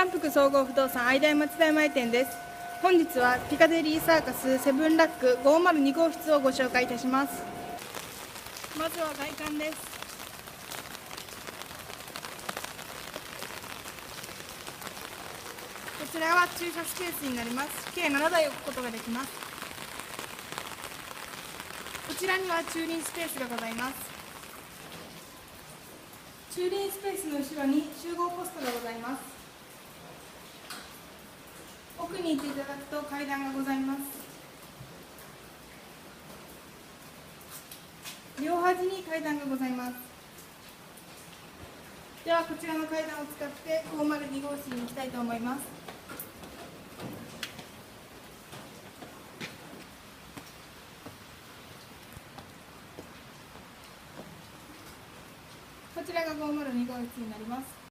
三福総合不動産相田町田前店です。本日はピカデリーサーカスセブンラック502号室をご紹介いたします。まずは外観です。こちらは駐車スペースになります。計7台置くことができます。こちらには駐輪スペースがございます。駐輪スペースの後ろに集合ポストがございます。奥に行っていただくと階段がございます。両端に階段がございます。ではこちらの階段を使って502号室に行きたいと思います。こちらが502号室になります。